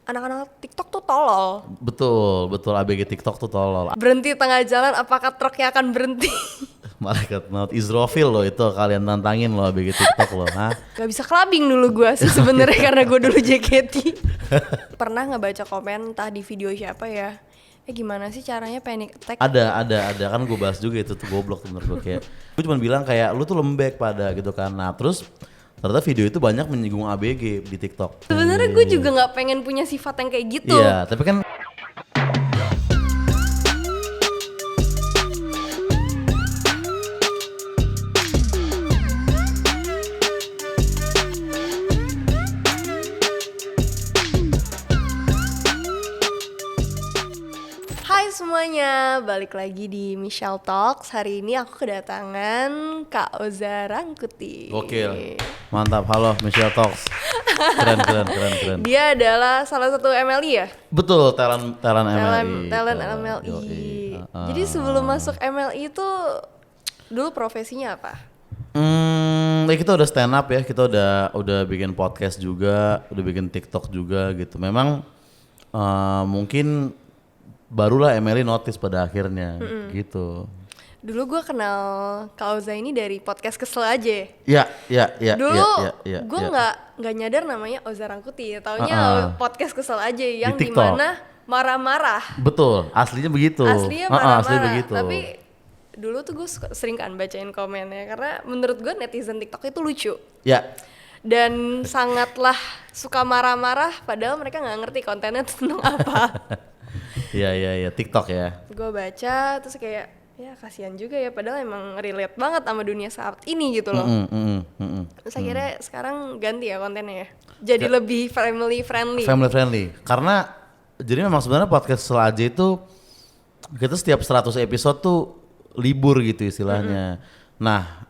anak-anak TikTok tuh tolol. Betul, ABG TikTok tuh tolol. Berhenti tengah jalan, apakah truknya akan berhenti? Malaikat maut Israfil loh itu, kalian tantangin loh ABG TikTok loh, Gak bisa clubbing dulu gue sih sebenarnya karena gue dulu JKT. Pernah nggak baca komen entah di video siapa ya? Gimana sih caranya panic attack? Ada kan gue bahas juga itu tuh goblok tuh menurut gue, kayak gue cuma bilang kayak lu tuh lembek pada gitu kan. Nah terus ternyata video itu banyak menyinggung ABG di TikTok. Sebenarnya gue juga nggak pengen punya sifat yang kayak gitu. Iya, tapi kan Hai semuanya, balik lagi di Michelle Talks. Hari ini aku kedatangan Kak Oza Rangkuti. gokil, mantap. Halo Michelle Talks. Keren. Dia adalah salah satu MLI ya? Betul, talent MLI. Talent MLI. Jadi sebelum masuk MLI itu dulu profesinya apa? Ya kita udah stand up ya, kita udah bikin podcast juga, udah bikin TikTok juga gitu. Memang mungkin barulah MLI notice pada akhirnya gitu. Dulu gue kenal Kak Oza ini dari podcast Kesel aja. Ya. Dulu gue nggak nyadar namanya Oza Rangkuti, taunya podcast Kesel aja yang Di TikTok. dimana marah-marah. Betul, aslinya begitu. Aslinya marah-marah. Asli begitu. Tapi dulu tuh gue sering kan bacain komennya karena menurut gue netizen TikTok itu lucu. Ya. Dan sangatlah suka marah-marah padahal mereka nggak ngerti kontennya tentang apa. Iya, TikTok ya. Gue baca terus kayak ya kasihan juga ya padahal emang relate banget sama dunia saat ini gitu loh. Terus akhirnya sekarang ganti ya kontennya ya. Jadi lebih family friendly. Family friendly. Karena jadi memang sebenarnya podcast Selaja itu kita setiap 100 episode tuh libur gitu istilahnya. Nah,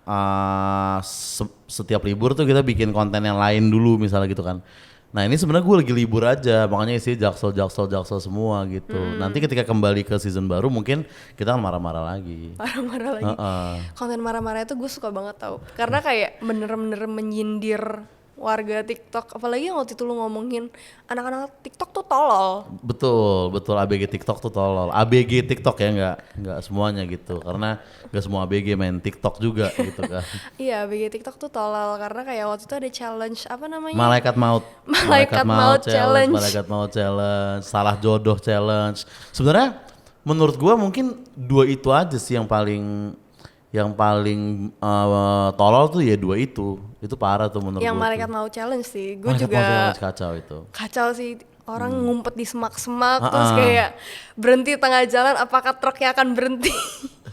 setiap libur tuh kita bikin konten yang lain dulu misalnya gitu kan. Nah ini sebenarnya gue lagi libur aja, makanya isi jaksel semua gitu. Nanti ketika kembali ke season baru mungkin kita akan marah-marah lagi. Marah-marah lagi. Konten marah-marah itu gue suka banget tau. Karena kayak bener-bener menyindir warga TikTok. Apalagi yang waktu itu lu ngomongin anak-anak TikTok tuh tolol. Betul ABG TikTok tuh tolol. ABG TikTok ya, nggak semuanya gitu. Karena nggak semua ABG main TikTok juga gitu kan. Iya, ABG TikTok tuh tolol karena kayak waktu itu ada challenge apa namanya? Malaikat maut challenge, salah jodoh challenge. Sebenarnya menurut gua mungkin dua itu aja sih yang paling tolol tuh ya dua itu parah tuh menurut yang gua. Malaikat tuh. Maut Challenge sih, gue Malaikat juga Maut Challenge kacau itu. Kacau sih, orang ngumpet di semak-semak terus kayak berhenti tengah jalan, apakah truknya akan berhenti?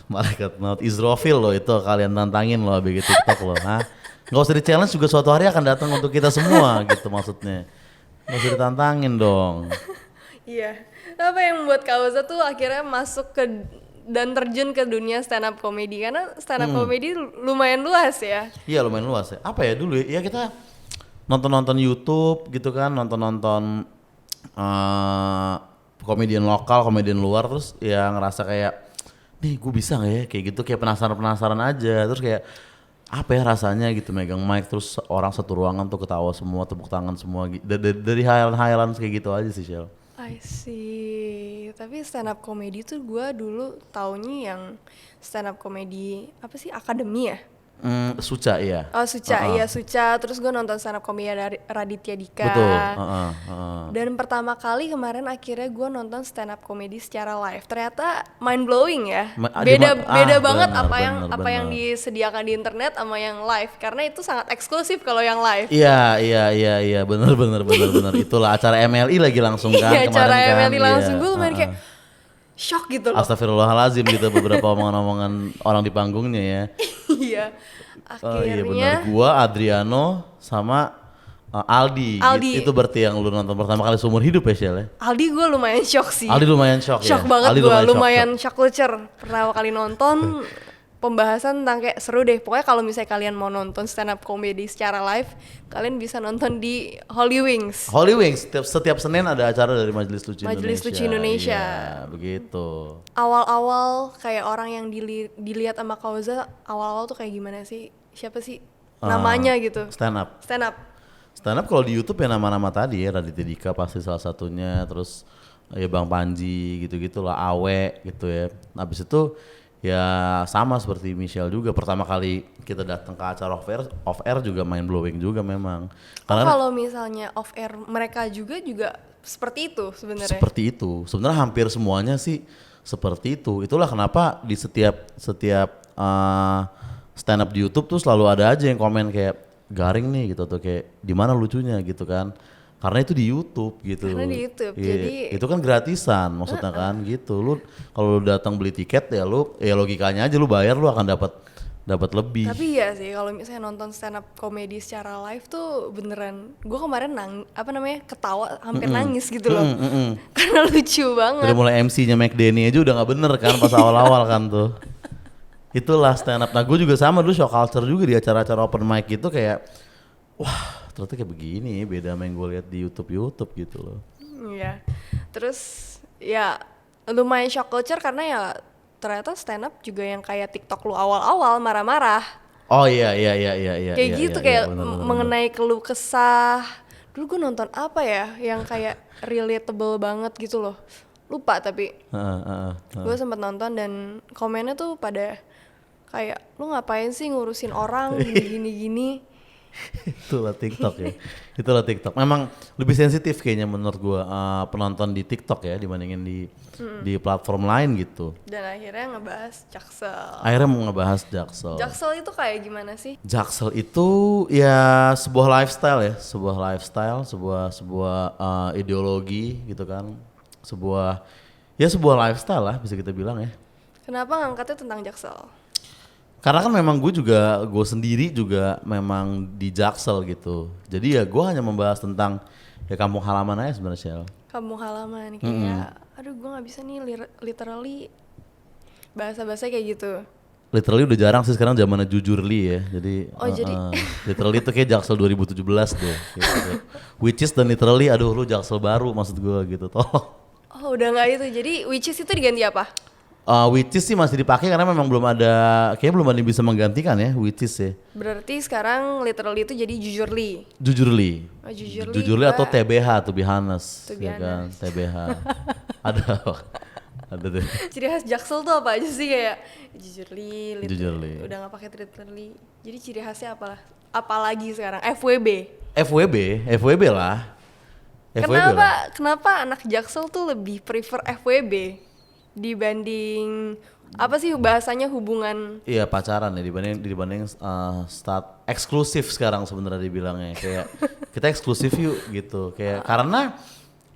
Malaikat maut Israfil loh itu, kalian tantangin loh ABG TikTok loh. Nggak usah di challenge juga, suatu hari akan datang untuk kita semua gitu maksudnya. Nggak usah ditantangin dong. Iya, apa yang membuat Kak Oza tuh akhirnya masuk ke dan terjun ke dunia stand up comedy, karena stand up comedy lumayan luas ya. Iya lumayan luas ya. Apa ya dulu ya kita nonton YouTube gitu kan, nonton komedian lokal, komedian luar, terus ya ngerasa kayak nih gue bisa nggak ya kayak gitu, kayak penasaran aja, terus kayak apa ya rasanya gitu megang mic terus orang satu ruangan tuh ketawa semua, tepuk tangan semua gitu. Dari hayalan kayak gitu aja sih, Shell. I see. Tapi stand up comedy tuh gue dulu taunya yang stand up comedy apa sih, akademi ya? Suca iya. Oh Suca, iya Suca. Terus gue nonton stand up comedy dari Raditya Dika. Betul. Dan pertama kali kemarin akhirnya gue nonton stand up comedy secara live. Ternyata mind blowing ya. Beda banget apa yang disediakan di internet sama yang live. Karena itu sangat eksklusif kalau yang live. Iya, benar. Itulah acara MLI lagi langsung kan Iya, kemarin acara kan. MLI langsung, gue lumayan kayak shock gitu loh. Astagfirullahaladzim gitu beberapa omongan-omongan orang di panggungnya ya. Iya. Akhirnya benar. Gua, Adriano sama Aldi. Gitu. Itu berarti yang lu nonton pertama kali seumur hidup ya, Shell ya? Aldi gue lumayan shock sih. Aldi lumayan shock ya? Shock banget gue, lumayan shock culture. Pertama kali nonton pembahasan tentang kayak seru deh. Pokoknya kalau misalnya kalian mau nonton stand up comedy secara live, kalian bisa nonton di Holy Wings. Setiap Senin ada acara dari Majelis Lucu Indonesia. Iya, begitu. Awal-awal kayak orang yang dilihat sama Kak Oza, awal-awal tuh kayak gimana sih? Siapa sih namanya gitu? Stand up. Stand up kalau di YouTube ya nama-nama tadi ya, Raditya Dika pasti salah satunya, terus ya Bang Panji gitu-gitu lah, Awe gitu ya. Habis itu ya sama seperti Michelle juga, pertama kali kita datang ke acara off air juga mind blowing juga memang. Karena kalau misalnya off air mereka juga seperti itu sebenarnya. Seperti itu. Sebenarnya hampir semuanya sih seperti itu. Itulah kenapa di setiap stand up di YouTube tuh selalu ada aja yang komen kayak garing nih gitu, atau kayak di mana lucunya gitu kan. Karena itu di YouTube gitu. Karena di YouTube, jadi itu kan gratisan maksudnya kan gitu. Lu kalau lu datang beli tiket ya logikanya aja lu bayar lu akan dapat lebih. Tapi iya sih kalau misalnya nonton stand up komedi secara live tuh beneran, gue kemarin ketawa hampir nangis gitu loh. Karena lucu banget. Dari mulai MC-nya McDenny aja udah nggak bener kan pas awal-awal kan tuh. Itulah stand up. Nah gue juga sama dulu show culture juga di acara-acara open mic gitu, kayak wah ternyata kayak begini, beda sama yang gue lihat di YouTube gitu loh. Iya. Terus ya lumayan shock culture karena ya ternyata stand up juga yang kayak TikTok lu awal-awal marah-marah. Oh iya. Kayak gitu kayak mengenai keluh kesah. Dulu gue nonton apa ya yang kayak relatable banget gitu loh. Lupa tapi. Gue sempet nonton dan komennya tuh pada kayak lu ngapain sih ngurusin orang gini. Itulah TikTok. Memang lebih sensitif kayaknya menurut gua penonton di TikTok ya dibandingin di platform lain gitu. Dan akhirnya ngebahas Jaksel. Mau ngebahas Jaksel. Jaksel itu kayak gimana sih? Jaksel itu ya sebuah lifestyle, sebuah ideologi gitu kan. Sebuah lifestyle lah bisa kita bilang ya. Kenapa ngangkatnya tentang Jaksel? Karena kan memang gue sendiri juga memang di Jaksel gitu. Jadi ya gue hanya membahas tentang ya kampung halaman aja sebenarnya. Kampung halaman kayak, aduh gue nggak bisa nih literally bahasa kayak gitu. Literally udah jarang sih sekarang zamannya jujurly ya. Jadi, jadi literally itu kayak Jaksel 2017 deh. Gitu. Which is dan literally, aduh lu Jaksel baru maksud gue gitu, tolong. Oh udah nggak itu, jadi which is itu diganti apa? Which is sih masih dipakai karena memang belum ada yang bisa menggantikan ya, which is ya. Berarti sekarang literally itu jadi jujurly. Oh, jujurly atau TBH, to be honest. To be honest. Kan? TBH. ada deh. Ciri khas Jaksel tuh apa aja sih, kayak jujurly. Udah nggak pakai literally. Jadi ciri khasnya apalah? Apalagi sekarang FWB lah. Kenapa anak Jaksel tuh lebih prefer FWB dibanding apa sih bahasanya hubungan? Iya pacaran ya dibanding start eksklusif sekarang sebenarnya dibilangnya, kayak kita eksklusif yuk gitu, kayak karena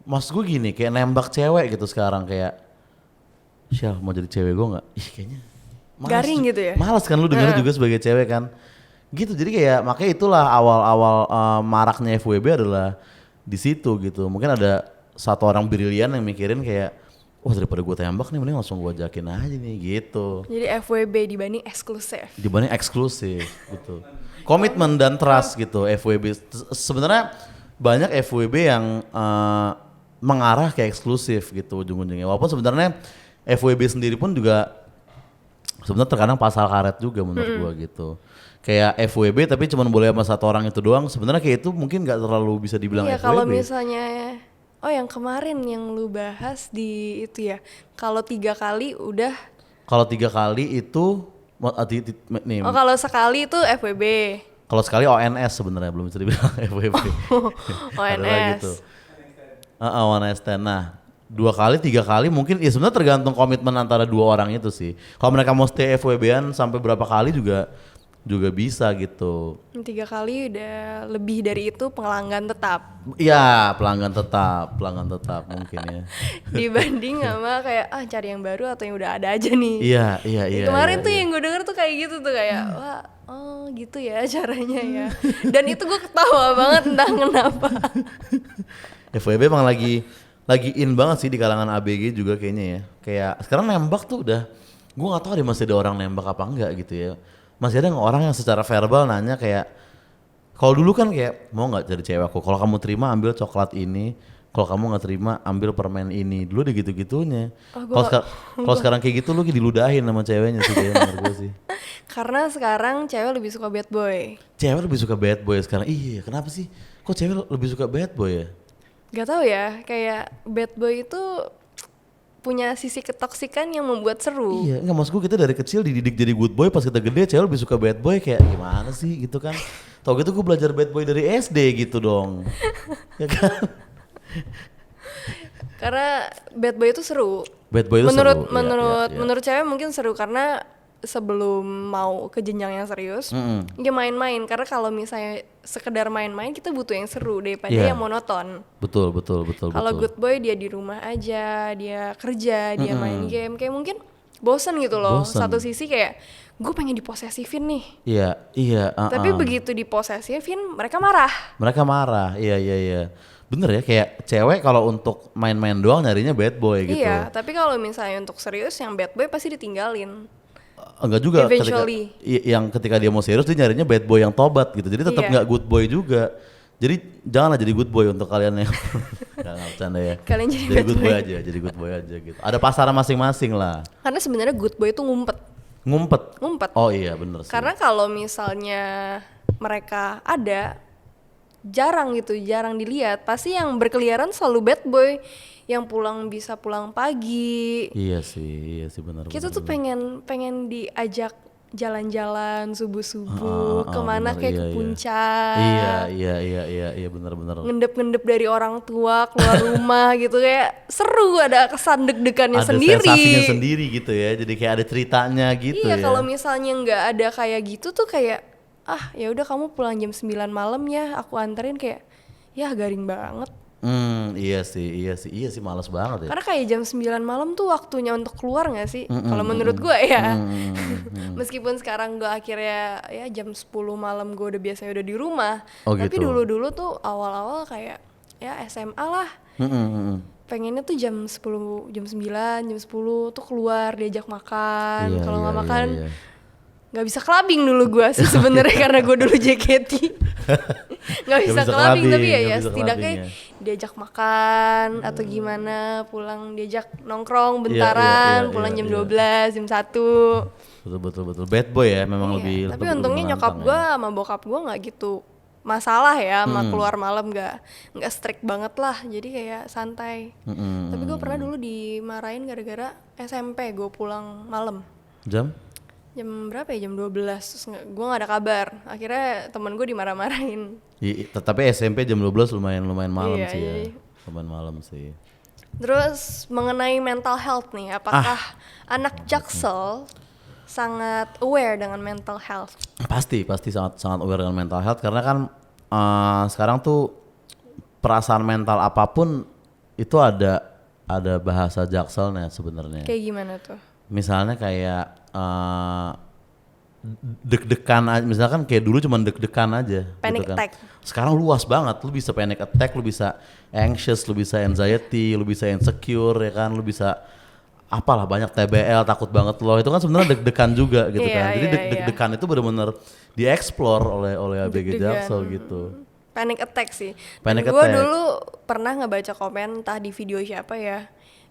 maksud gue gini, kayak nembak cewek gitu sekarang, kayak Syah mau jadi cewek gue nggak? Kayaknya malas, garing gitu ya. Malas kan lu dengar juga sebagai cewek kan gitu. Jadi kayak makanya itulah awal maraknya FWB adalah di situ gitu. Mungkin ada satu orang brilian yang mikirin kayak, wah daripada gue tembak nih mending langsung gue ajakin aja nih gitu. Jadi FWB dibanding eksklusif gitu. Komitmen dan trust gitu FWB. Sebenarnya banyak FWB yang mengarah ke eksklusif gitu ujung-ujungnya. Walaupun sebenarnya FWB sendiri pun juga sebenarnya terkadang pasal karet juga menurut gue gitu. Kayak FWB tapi cuma boleh sama satu orang itu doang. Sebenarnya kayak itu mungkin nggak terlalu bisa dibilang FWB. Kalau misalnya yang kemarin yang lu bahas di itu ya, kalau 3 kali udah. Kalau 3 kali itu nih. Oh kalau sekali itu FWB. Kalau sekali ONS sebenarnya belum bisa dibilang FWB. ONS. Gitu. One night stand. Nah 2 kali 3 kali mungkin ya sebenarnya tergantung komitmen antara 2 orang itu sih. Kalau mereka mau stay FWB-an sampai berapa kali juga bisa gitu. 3 kali udah lebih dari itu pelanggan tetap. Iya, pelanggan tetap mungkin ya. Dibanding sama kayak cari yang baru atau yang udah ada aja nih. Iya. Kemarin tuh yang gue denger tuh kayak gitu tuh, kayak wah, gitu ya caranya ya. Dan itu gue ketawa banget entah kenapa. FWB emang lagi in banget sih di kalangan ABG juga kayaknya ya. Kayak sekarang nembak tuh udah, gue nggak tahu deh masih ada orang nembak apa enggak gitu ya. Masih ada orang yang secara verbal nanya kayak, kalau dulu kan kayak mau nggak jadi cewek aku, kalau kamu terima ambil coklat ini, kalau kamu nggak terima ambil permen ini. Dulu udah gitu-gitunya. Kalau sekarang kayak gitu lu diludahin sama ceweknya sih kayaknya menurut gue sih. Karena sekarang cewek lebih suka bad boy. Cewek lebih suka bad boy sekarang. Iya, kenapa sih? Kok cewek lebih suka bad boy ya? Gak tahu ya, kayak bad boy itu punya sisi ketoksikan yang membuat seru. Iya, enggak maksud gue kita dari kecil dididik jadi good boy, pas kita gede cewek lebih suka bad boy, kayak gimana sih gitu kan. Tau gitu gue belajar bad boy dari SD gitu dong. Ya kan? Karena bad boy itu seru. Bad boy itu menurut seru. Menurut cewek mungkin seru karena sebelum mau ke jenjang yang serius, dia main-main. Karena kalau misalnya sekedar main-main, kita butuh yang seru daripada yang monoton. Betul. Kalau good boy dia di rumah aja, dia kerja, dia main game, kayak mungkin bosen gitu loh. Satu sisi kayak gue pengen diposesifin nih. Iya. Tapi begitu diposesifin, mereka marah. Iya. Bener ya, kayak cewek kalau untuk main-main doang nyarinya bad boy gitu. Iya, tapi kalau misalnya untuk serius, yang bad boy pasti ditinggalin. Enggak juga, eventually. ketika dia mau serius dia nyarinya bad boy yang tobat gitu. Jadi tetap nggak good boy juga. Jadi janganlah jadi good boy untuk kalian yang nggak bercanda ya. Kalian jadi good boy aja, jadi good boy aja gitu. Ada pasaran masing-masing lah. Karena sebenarnya good boy itu ngumpet. Oh iya bener sih. Karena kalau misalnya mereka ada, jarang dilihat. Pasti yang berkeliaran selalu bad boy, yang bisa pulang pagi. Iya sih benar. Kita tuh pengen diajak jalan-jalan subuh-subuh kemana bener, kayak ke puncak. Iya benar. Ngendep dari orang tua keluar rumah gitu, kayak seru, ada kesan deg-degannya sendiri. Ada sensasinya sendiri gitu ya. Jadi kayak ada ceritanya gitu ya. Iya, kalau misalnya nggak ada kayak gitu tuh kayak ya udah kamu pulang jam 9 malam ya, aku anterin, kayak ya garing banget. Iya sih malas banget ya. Karena kayak jam 9 malam tuh waktunya untuk keluar gak sih? Kalau menurut gue ya. Meskipun sekarang gue akhirnya ya jam 10 malam gue udah biasanya udah di rumah. Tapi gitu. dulu tuh awal-awal kayak ya SMA lah. Pengennya tuh jam 10, jam 9, jam 10 tuh keluar diajak makan. Kalau nggak makan nggak bisa clubbing dulu gue sih sebenarnya karena gue dulu JKT. Nggak bisa clubbing, tapi ya setidaknya diajak makan atau gimana, pulang diajak nongkrong bentaran, pulang jam 12, jam 1. Betul. Bad boy ya memang lebih. Tapi untungnya nyokap gue sama bokap gue nggak gitu masalah ya sama keluar malam, nggak strict banget lah, jadi kayak santai. Tapi gue pernah dulu dimarahin gara-gara SMP gue pulang malam. Jam berapa ya? Jam 12, terus gue gak ada kabar. Akhirnya temen gue dimarah-marahin. Tapi SMP jam 12 lumayan malam sih ya. Lumayan malam sih. Terus mengenai mental health nih, apakah anak Jaksel sangat aware dengan mental health? Pasti sangat aware dengan mental health, karena kan sekarang tuh perasaan mental apapun itu ada bahasa Jakselnya sebenarnya. Kayak gimana tuh? Misalnya kayak deg-degan aja, misalkan kayak dulu cuma deg-degan aja. Panic gitu kan. attack. Sekarang luas banget, lu bisa panic attack, lu bisa anxious, lu bisa anxiety, lu bisa insecure ya kan, lu bisa apalah banyak TBL, takut banget loh. Itu kan sebenarnya deg-degan juga gitu kan. Jadi deg-degan itu benar-benar dieksplor oleh ABG Jaksel gitu. Panic attack sih. Gue dulu pernah ngebaca komen entah di video siapa ya.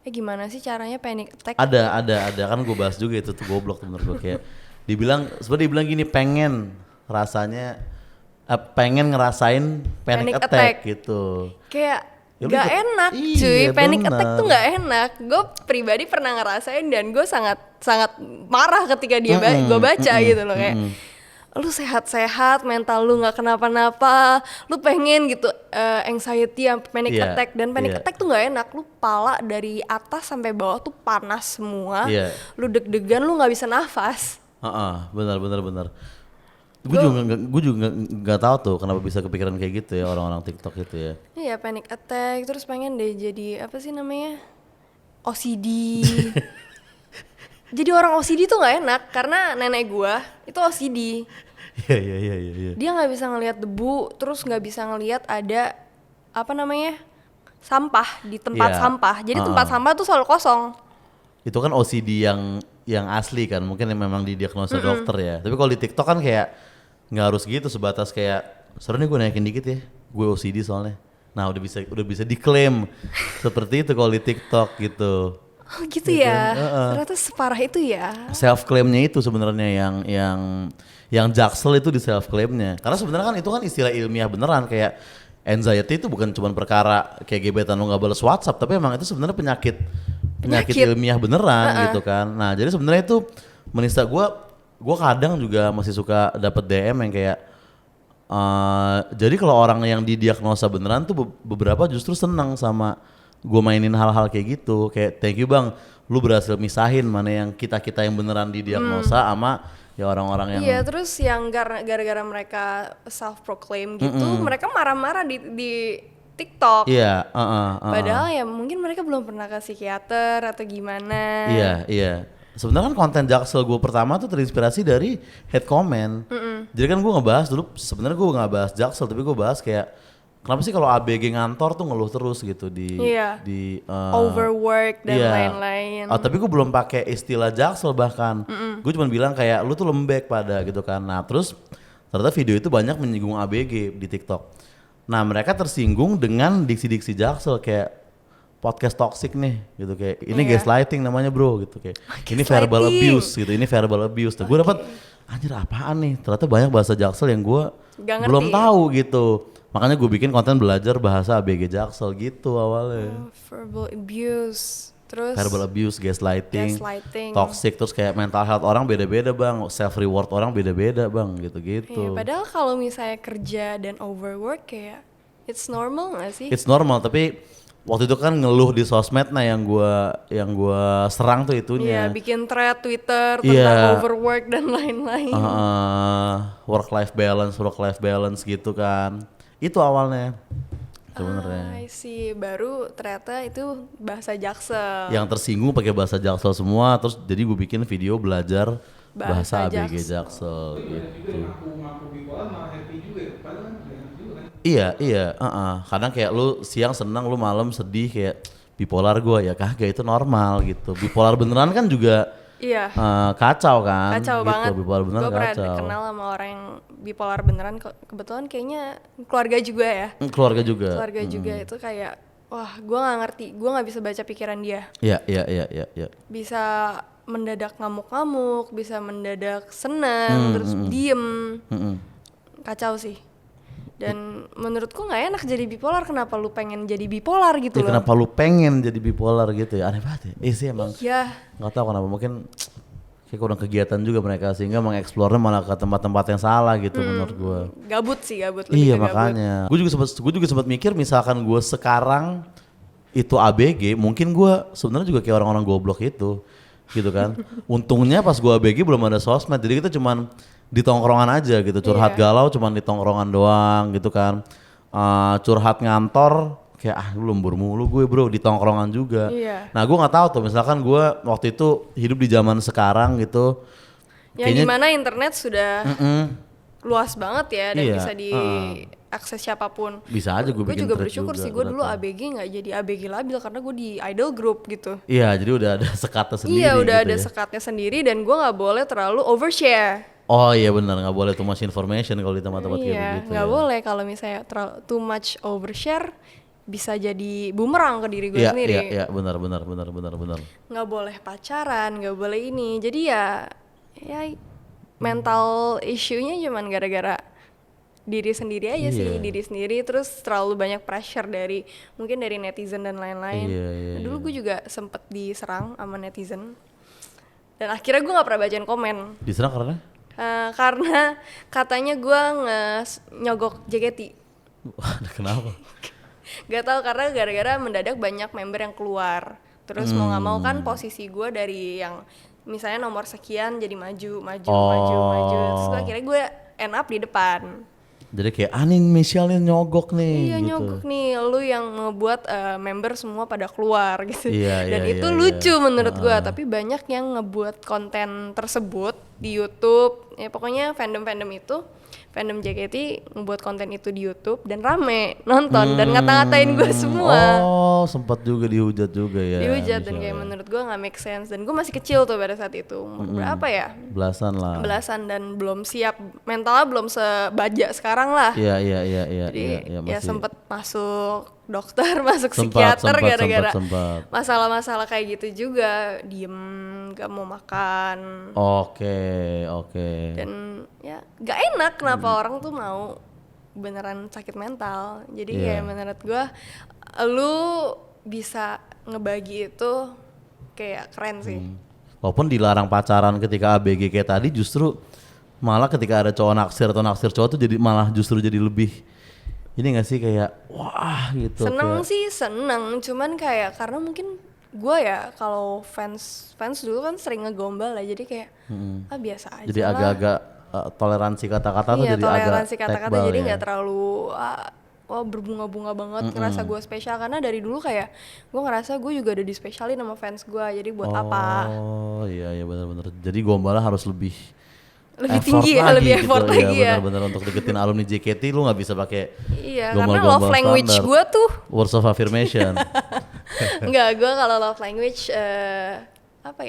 Gimana sih caranya panic attack? Ada kan gue bahas juga itu tuh, goblok menurut gue. Kayak dibilang gini, pengen ngerasain panic attack gitu. Kayak gak enak cuy, panic attack tuh gak enak. Gue pribadi pernah ngerasain dan gue sangat marah ketika gue baca gitu loh, kayak lu sehat-sehat, mental lu nggak kenapa-napa, lu pengen gitu anxiety, panic attack, dan panic attack tuh nggak enak. Lu pala dari atas sampai bawah tuh panas semua, lu deg-degan, lu nggak bisa nafas. Benar. Gue juga nggak tahu tuh kenapa bisa kepikiran kayak gitu ya orang-orang TikTok itu ya. Iya, panic attack, terus pengen deh jadi apa sih namanya, OCD. Jadi orang OCD tuh nggak enak karena nenek gue itu OCD. Iya. Dia nggak bisa ngelihat debu, terus nggak bisa ngelihat ada apa namanya sampah di tempat sampah. Jadi tempat sampah tuh selalu kosong. Itu kan OCD yang asli kan, mungkin yang memang didiagnosa dokter ya. Tapi kalau di TikTok kan kayak nggak harus gitu, sebatas kayak seru nih gue naikin dikit ya, gue OCD soalnya. Nah udah bisa diklaim seperti itu kalau di TikTok gitu. Oh gitu ya, ternyata separah itu ya. Self claimnya itu sebenarnya yang Jaksel itu di self claimnya. Karena sebenarnya kan itu kan istilah ilmiah beneran, kayak anxiety itu bukan cuma perkara kayak gebetan lu nggak balas WhatsApp, tapi emang itu sebenarnya penyakit ilmiah beneran gitu kan. Nah jadi sebenarnya itu menista gue kadang juga masih suka dapet DM yang kayak jadi kalau orang yang didiagnosa beneran tuh beberapa justru senang sama gue mainin hal-hal kayak gitu, kayak thank you bang, lu berhasil misahin mana yang kita yang beneran didiagnosa sama ya orang-orang yang iya. Terus yang gara-gara mereka self proclaim gitu, mereka marah-marah di TikTok. Iya, padahal ya mungkin mereka belum pernah ke psikiater atau gimana. Iya. Sebenarnya kan konten Jaksel gue pertama tuh terinspirasi dari hate comment. Jadi kan gue ngebahas dulu, sebenarnya gue nggak bahas Jaksel, tapi gue bahas kayak kenapa sih kalau ABG ngantor tuh ngeluh terus gitu di overwork dan lain-lain. Tapi gue belum pakai istilah Jaksel bahkan. Gue cuma bilang kayak lu tuh lembek pada gitu kan. Nah terus ternyata video itu banyak menyinggung ABG di TikTok. Nah mereka tersinggung dengan diksi-diksi Jaksel kayak podcast toxic nih gitu, kayak ini gaslighting namanya bro gitu, kayak ini verbal abuse gitu, ini verbal abuse. Nah, gue dapat anjir apaan nih, ternyata banyak bahasa Jaksel yang gue belum tahu gitu. Makanya gue bikin konten belajar bahasa ABG Jaksel gitu awalnya. Verbal abuse, terus verbal abuse, gaslighting, toxic, terus kayak mental health orang beda-beda bang, self reward orang beda-beda bang, gitu-gitu. Padahal kalau misalnya kerja dan overwork kayak it's normal gak sih? It's normal, tapi waktu itu kan ngeluh di sosmed, nah yang gua serang tuh itunya. Iya, bikin thread Twitter tentang overwork dan lain-lain. Work life balance gitu kan. Itu awalnya sebenarnya. I see, baru ternyata itu bahasa Jaksel. Yang tersinggung pakai bahasa Jaksel semua, terus jadi gue bikin video belajar bahasa ABG Jaksel gitu. Iya, kadang kayak lu siang senang, lu malam sedih, kayak bipolar gua ya kagak, itu normal gitu. Bipolar beneran kan juga kacau kan. Kacau gitu. banget. Bipolar beneran gua kacau. Gue pernah kenal sama orang yang bipolar beneran, kebetulan kayaknya keluarga juga ya. Keluarga juga. Itu kayak wah, gua nggak ngerti, gua nggak bisa baca pikiran dia. Iya. Bisa mendadak ngamuk-ngamuk, bisa mendadak seneng, terus diem. Kacau sih. Dan menurutku nggak enak jadi bipolar. Kenapa lu pengen jadi bipolar gitu loh? Kenapa lu pengen jadi bipolar gitu ya? Aneh banget ya. Sih emang. Iya. Nggak tahu kenapa, mungkin kayak kurang kegiatan juga mereka sehingga mengeksplornya malah ke tempat-tempat yang salah gitu menurut gua. Gabut. Iya makanya. Gue juga sempat mikir misalkan gue sekarang itu ABG, mungkin gue sebenarnya juga kayak orang-orang goblok itu, gitu kan. Untungnya pas gue ABG belum ada sosmed, jadi kita cuman di tongkrongan aja gitu, curhat galau cuman di tongkrongan doang gitu kan. Curhat ngantor kayak lembur mulu gue bro di tongkrongan juga. Nah gue nggak tahu tuh misalkan gue waktu itu hidup di zaman sekarang gitu, yang dimana internet sudah luas banget ya dan bisa diakses siapapun. Bisa aja gue bikin juga bersyukur sih gue dulu ABG nggak jadi ABG labil karena gue di idol group gitu. Iya, jadi udah ada sekatnya sendiri. Iya, udah ada sekatnya sendiri dan gue nggak boleh terlalu overshare. Oh iya benar, nggak boleh too much information kalau di tempat-tempat kayak begitu. Nggak boleh, kalau misalnya too much overshare bisa jadi bumerang ke diri gue sendiri. Iya, benar. Nggak boleh pacaran, nggak boleh ini. Jadi ya mental issue-nya cuman gara-gara diri sendiri aja sih, diri sendiri, terus terlalu banyak pressure dari mungkin dari netizen dan lain-lain. Dulu gue juga sempet diserang sama netizen dan akhirnya gue nggak pernah bacain komen. Diserang karena? Karena katanya gue nyogok JKT. Kenapa? Gak tahu, karena gara-gara mendadak banyak member yang keluar. Terus mau nggak mau kan posisi gue dari yang misalnya nomor sekian jadi maju. Terus akhirnya gue end up di depan. Jadi kayak nih Michelle nih nyogok nih. Iya gitu. Nyogok nih, lu yang ngebuat member semua pada keluar gitu. Dan itu lucu menurut gue. Tapi banyak yang ngebuat konten tersebut di YouTube. Ya pokoknya fandom itu, fandom JKT ngebuat konten itu di YouTube dan rame nonton dan ngata-ngatain gue semua. Oh, sempat juga dihujat juga ya. Dihujat dan kayak menurut gue nggak make sense, dan gue masih kecil tuh pada saat itu. Berapa ya? Belasan dan belum siap, mentalnya belum sebaja sekarang lah. Iya. Jadi ya sempet masuk dokter, masuk psikiater gara-gara masalah-masalah kayak gitu juga. Diem, gak mau makan. Oke. Dan ya gak enak kenapa orang tuh mau beneran sakit mental. Jadi kayak menurut gue lu bisa ngebagi itu kayak keren sih. Walaupun dilarang pacaran ketika ABG kayak tadi, justru malah ketika ada cowok naksir atau naksir cowok tuh jadi malah justru jadi lebih ini gak sih kayak wah gitu. Seneng kayak, sih seneng, cuman kayak karena mungkin gue ya kalau fans dulu kan sering ngegombal lah, jadi kayak biasa aja. Jadi lah. agak-agak toleransi kata-kata tuh jadi agak toleransi kata-kata tekbal jadi ya. nggak terlalu berbunga-bunga banget ngerasa gue spesial, karena dari dulu kayak gue ngerasa gue juga udah dispesialin sama fans gue, jadi buat apa? Oh iya benar-benar. Jadi gombalnya harus lebih Tinggi ya, lebih effort gitu. lagi ya. Benar-benar untuk deketin alumni JKT lu nggak bisa pakai karena love language gue tuh words of affirmation. Enggak, gue kalau love language apa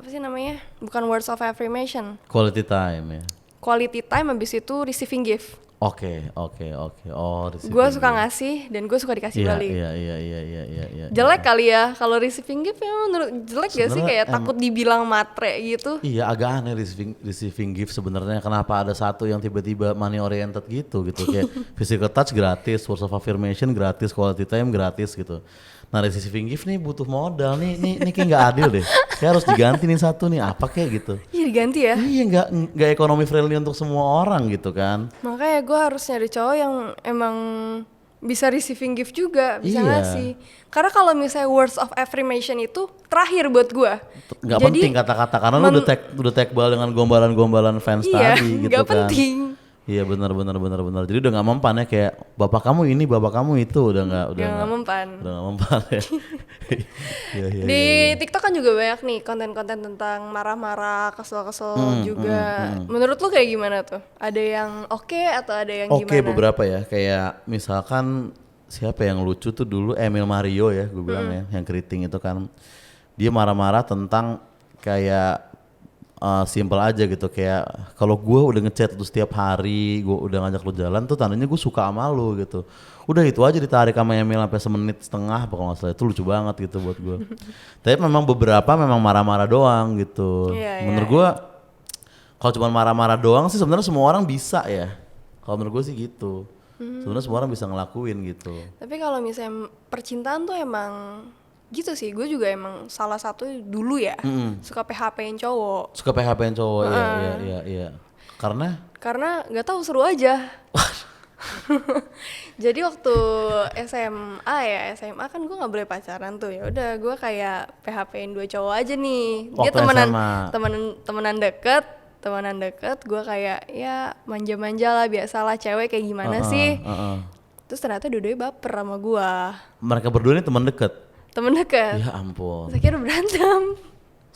sih namanya? Bukan words of affirmation. Quality time ya. Quality time, habis itu receiving gift. Oke. Oh, Gue suka ngasih dan gue suka dikasih balik. Iya. Jelek kali ya kalau receiving gift, ya menurut jelek gak sih, kayak takut dibilang matre gitu. Iya, agak aneh receiving gift sebenarnya. Kenapa ada satu yang tiba-tiba money oriented gitu kayak physical touch gratis, words of affirmation gratis, quality time gratis gitu. Nah, receiving gift nih butuh modal nih kayak nggak adil deh. Kayak harus diganti nih satu nih, apa kayak gitu. Iya diganti ya. Iya, nggak ekonomi friendly untuk semua orang gitu kan. Makanya gue harus nyari cowok yang emang bisa receiving gift juga, bisa ngasih. Karena kalau misalnya words of affirmation itu terakhir buat gue. Nggak penting kata-kata, karena lu udah tekbal dengan gombalan-gombalan fans tadi gitu gak kan. penting. Iya benar. Jadi udah nggak mempan ya, kayak bapak kamu ini, bapak kamu itu udah nggak mempan. Udah nggak mempan ya. Di TikTok kan juga banyak nih konten-konten tentang marah-marah, kesel-kesel juga. Menurut lu kayak gimana tuh? Ada yang oke atau ada yang gimana? Oke, beberapa ya. Kayak misalkan siapa yang lucu tuh dulu, Emil Mario ya, gue bilang ya, yang keriting itu kan. Dia marah-marah tentang kayak simple aja gitu, kayak kalau gue udah ngechat tuh setiap hari, gue udah ngajak lu jalan tuh tandanya gue suka sama lu gitu. Udah itu aja ditarik sama Emil sampai semenit setengah apa kalau nggak salah, itu lucu banget gitu buat gue. Tapi memang beberapa memang marah-marah doang gitu. Menurut gue kalau cuma marah-marah doang sih sebenarnya semua orang bisa ya. Kalau menurut gue sih gitu. Sebenarnya semua orang bisa ngelakuin gitu. Tapi kalau misalnya percintaan tuh emang gitu sih, gue juga emang salah satu dulu ya suka PHP-in cowok. Suka PHP-in cowok, iya. Karena nggak tahu, seru aja. Jadi waktu SMA kan gue nggak boleh pacaran tuh, ya udah gue kayak PHP-in 2 cowok aja nih. Dia temenan deket, gue kayak ya manja-manja lah, biasalah cewek kayak gimana sih. Terus ternyata dua-duanya baper sama gue. Mereka berdua ini teman dekat. Ya ampun. Saya kira berantem.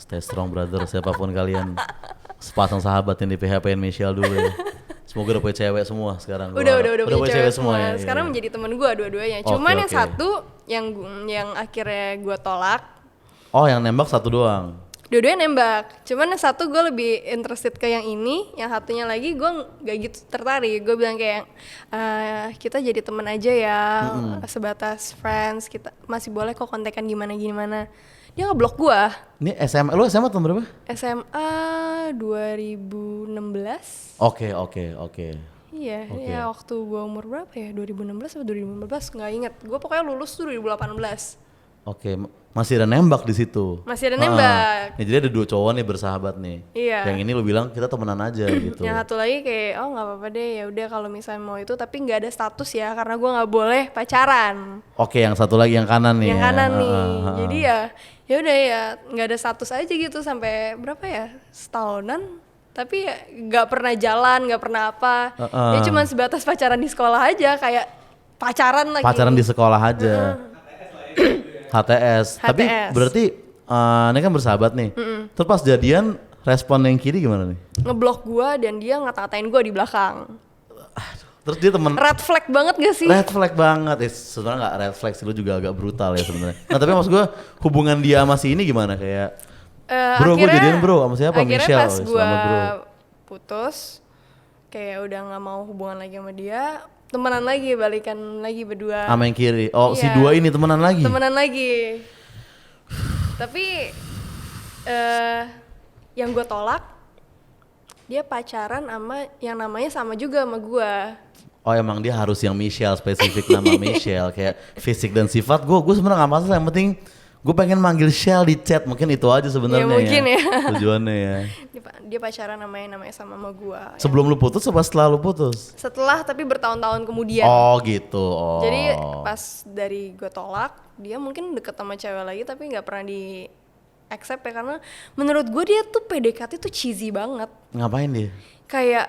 Stay strong brother, siapapun kalian. Sepasang sahabat yang di PHP-in Michelle dulu ya. Semoga udah punya cewek semua sekarang. Udah punya cewek semua ya. Sekarang menjadi temen gue dua-duanya. Cuman yang satu yang akhirnya gue tolak. Oh, yang nembak satu doang? Dua-duanya nembak, cuman yang satu gue lebih interested ke yang ini, yang satunya lagi gue gak gitu tertarik. Gue bilang kayak kita jadi temen aja ya, sebatas friends, kita masih boleh kok kontekan gimana. Dia ngeblok gue. Ini SMA, lu SMA tahun berapa? SMA 2016. Oke. Iya, ya waktu gue umur berapa ya, 2016 atau 2015 nggak inget. Gue pokoknya lulus tuh 2018. Oke, masih ada nembak di situ. Masih ada nembak. Nih, jadi ada 2 cowok nih bersahabat nih. Iya. Yang ini lu bilang kita temenan aja gitu. Yang satu lagi kayak nggak apa-apa deh, ya udah kalau misalnya mau itu, tapi nggak ada status ya, karena gue nggak boleh pacaran. Oke, yang satu lagi yang kanan nih. Yang kanan nih. Jadi ya udah ya nggak ada status aja gitu sampai berapa ya, setahunan. Tapi ya nggak pernah jalan, nggak pernah apa. Dia cuma sebatas pacaran di sekolah aja, kayak pacaran lagi. Pacaran di sekolah aja. HTS. Tapi berarti ini kan bersahabat nih. Terus pas jadian respon yang kiri gimana nih? Ngeblok gua dan dia ngata-ngatain gua di belakang. Terus dia temen. Red flag banget gak sih? Red flag banget. Sebenarnya nggak red flag sih, lu juga agak brutal ya sebenarnya. Nah tapi maksud gua hubungan dia sama si ini gimana, kayak bro gue jadian bro sama siapa? Michelle. Akhirnya pas gua putus, kayak udah nggak mau hubungan lagi sama dia. Temenan lagi, balikan lagi berdua. Sama yang kiri. Oh, iya. Si dua ini temenan lagi. Tapi yang gue tolak, dia pacaran sama yang namanya sama juga sama gue. oh emang dia harus yang Michelle, spesifik nama Michelle, kayak fisik dan sifat gue sebenarnya nggak masalah, yang penting gue pengen manggil Shell di chat, mungkin itu aja sebenarnya. Mungkin ya. Tujuannya ya. Dia pacaran namanya sama gue. Sebelum lu putus apa setelah lu putus? Setelah, tapi bertahun-tahun kemudian. Oh gitu. Oh. Jadi pas dari gue tolak, dia mungkin deket sama cewek lagi tapi nggak pernah di accept ya, karena menurut gue dia tuh PDKT tuh cheesy banget. Ngapain dia? Kayak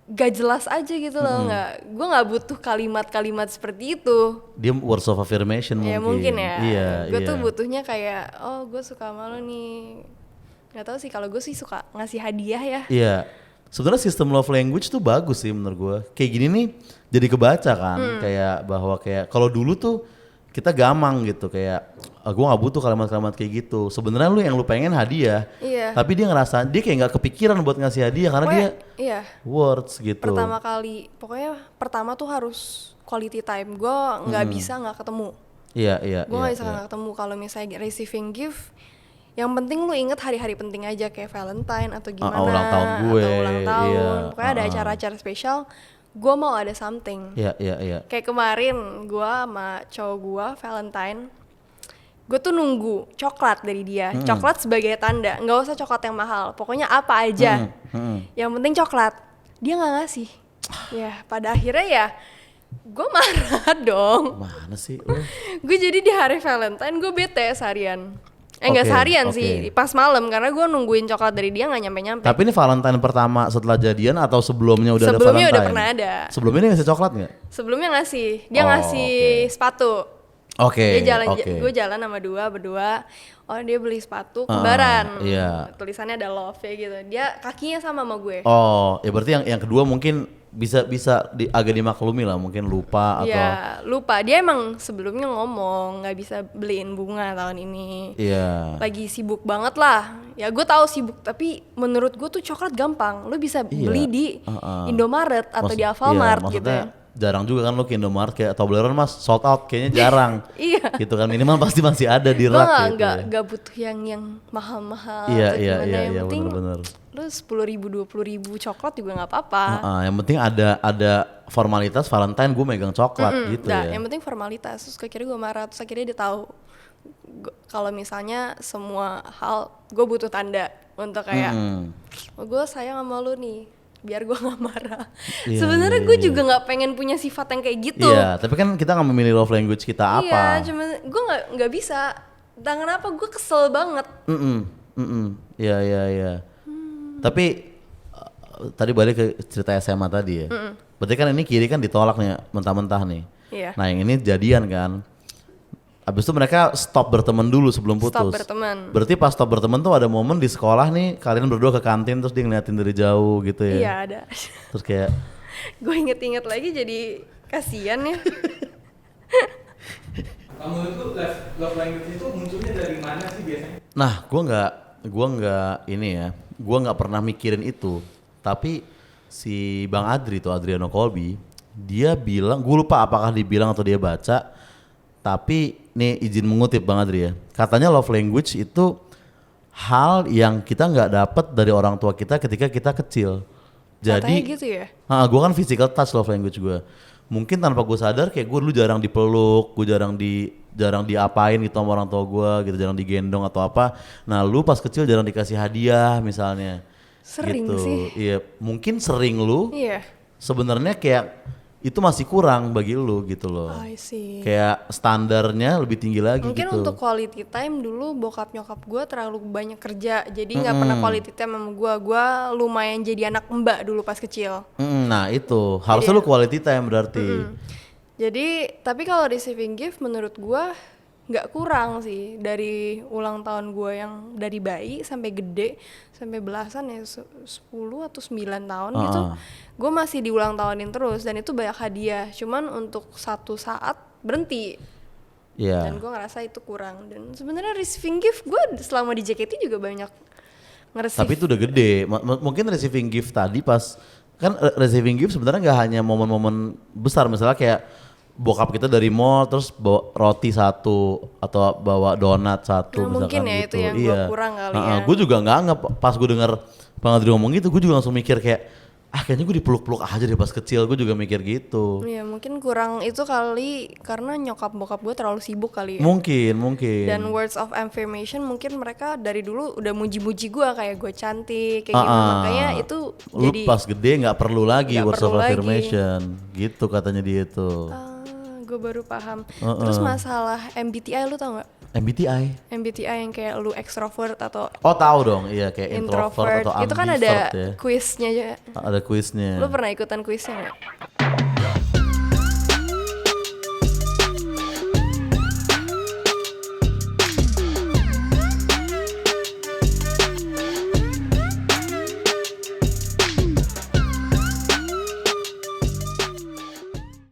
gak jelas aja gitu loh, gue nggak butuh kalimat-kalimat seperti itu. Dia words of affirmation mungkin. Ya mungkin ya. Iya. Gue tuh butuhnya kayak, oh gue suka sama lo nih. Gak tau sih, kalau gue sih suka ngasih hadiah ya. Iya. Sebenarnya sistem love language tuh bagus sih menurut gue. Kayak gini nih jadi kebaca kan, kayak bahwa kayak kalau dulu tuh kita gamang gitu, kayak gue nggak butuh kalimat-kalimat kayak gitu. Sebenarnya lu yang lu pengen hadiah, tapi dia ngerasa dia kayak nggak kepikiran buat ngasih hadiah karena dia words gitu. Pertama kali, pokoknya pertama tuh harus quality time. Gue nggak bisa nggak ketemu. Iya. Gue nggak bisa nggak ketemu. Kalau misalnya receiving gift, yang penting lu inget hari-hari penting aja kayak Valentine atau gimana, ulang tahun gue, atau ulang tahun. Pokoknya ada acara-acara spesial. Gue mau ada something. Iya. Kayak kemarin gue sama cowok gue Valentine, gue tuh nunggu coklat dari dia. Coklat sebagai tanda, nggak usah coklat yang mahal, pokoknya apa aja. Yang penting coklat. Dia nggak ngasih. Ya pada akhirnya ya gue marah dong. Mana sih? Gue jadi di hari Valentine gue bete seharian. Enggak seharian sih, pas malam, karena gue nungguin coklat dari dia nggak nyampe-nyampe. Tapi ini Valentine pertama setelah jadian atau sebelumnya udah ada Valentine? Sebelumnya udah pernah ada. Sebelumnya dia ngasih coklat nggak? Sebelumnya ngasih, dia ngasih sepatu. Gue jalan sama berdua. Oh dia beli sepatu kembaran. Tulisannya ada love ya gitu. Dia kakinya sama gue. Oh, ya berarti yang kedua mungkin bisa agak dimaklumi lah, mungkin lupa atau. Iya, lupa. Dia emang sebelumnya ngomong nggak bisa beliin bunga tahun ini. Iya. Lagi sibuk banget lah. Ya gue tahu sibuk, tapi menurut gue tuh coklat gampang. Lo bisa beli di Indomaret atau di Alfamart gitu. Jarang juga kan lo ke Indomaret kayak Toblerone mas sold out, kayaknya jarang. Iya. Gitu kan, minimal pasti masih ada di rak gitu. Gue gak butuh yang mahal-mahal. Iya, yang penting bener. Lu 10.000, 20.000 coklat juga gak apa-apa. Yang penting ada formalitas Valentine gue megang coklat gitu ya. Yang penting formalitas. Terus akhirnya gue marah, terus akhirnya dia tahu kalau misalnya semua hal gue butuh tanda untuk kayak gue sayang sama lu nih, biar gue gak marah. Sebenarnya gue juga gak pengen punya sifat yang kayak gitu. Iya, tapi kan kita gak memilih love language kita apa. Iya, cuman gue gak bisa. Dan kenapa gue kesel banget. Iya. Tapi tadi balik ke cerita SMA tadi ya. Berarti kan ini kiri kan ditolak nih mentah-mentah nih. Iya. Nah yang ini jadian kan. Abis itu mereka stop berteman dulu sebelum putus. Stop berteman. Berarti pas stop berteman tuh ada momen di sekolah nih kalian berdua ke kantin terus dia ngeliatin dari jauh gitu ya. Iya ada. Terus kayak gue inget-inget lagi jadi kasian ya. Kamu itu love language itu munculnya dari mana sih biasanya? nah gue nggak ini ya. Gue nggak pernah mikirin itu. Tapi si Bang Adri tuh Adriano Colby, dia bilang, gue lupa apakah dia bilang atau dia baca. Tapi nih izin mengutip Bang Adri ya. Katanya love language itu hal yang kita nggak dapat dari orang tua kita ketika kita kecil. Jadi, katanya gitu ya? Gue kan physical touch love language gue. Mungkin tanpa gue sadar kayak gue dulu jarang dipeluk, gue jarang diapain gitu sama orang tua gue gitu, jarang digendong atau apa. Nah lu pas kecil jarang dikasih hadiah misalnya. Sering gitu. sih. Iya, mungkin sering lu. Iya. Sebenarnya kayak itu masih kurang bagi lu gitu loh. I see. Kayak standarnya lebih tinggi lagi mungkin gitu. untuk quality time dulu bokap nyokap gue terlalu banyak kerja, jadi nggak pernah quality time sama gue. Gue lumayan jadi anak mbak dulu pas kecil. Nah itu harusnya lu quality time berarti. Jadi tapi kalau receiving gift menurut gue nggak kurang sih, dari ulang tahun gue yang dari bayi sampai gede sampai belasan ya, 10 atau 9 tahun gitu, gue masih diulang tahunin terus dan itu banyak hadiah. Cuman untuk satu saat berhenti. Dan gue ngerasa itu kurang. Dan sebenarnya receiving gift gue selama di JKT juga banyak nge-receive. Tapi itu udah gede. Mungkin receiving gift tadi pas kan receiving gift sebenarnya nggak hanya momen-momen besar, misalnya kayak bokap kita dari mall terus bawa roti satu atau bawa donat satu, nah, mungkin ya gitu. Itu yang gue kurang kali ya. Gue juga nggak pas gue dengar Bang Adri ngomong gitu, gue juga langsung mikir kayak kayaknya gue dipeluk-peluk aja deh pas kecil, gue juga mikir gitu. Iya mungkin kurang itu kali karena nyokap bokap gue terlalu sibuk kali ya. Mungkin. Dan words of affirmation mungkin mereka dari dulu udah muji-muji gue kayak gue cantik kayak gitu, makanya itu lu jadi pas gede nggak perlu lagi nggak words of perlu lagi. affirmation gitu katanya dia tuh. gue baru paham. Terus masalah MBTI lu tau nggak? MBTI yang kayak lu extrovert atau tahu dong, iya kayak introvert atau ambivert itu kan ada ya. quiznya aja. Ada quiznya. Lu pernah ikutan quiznya nggak?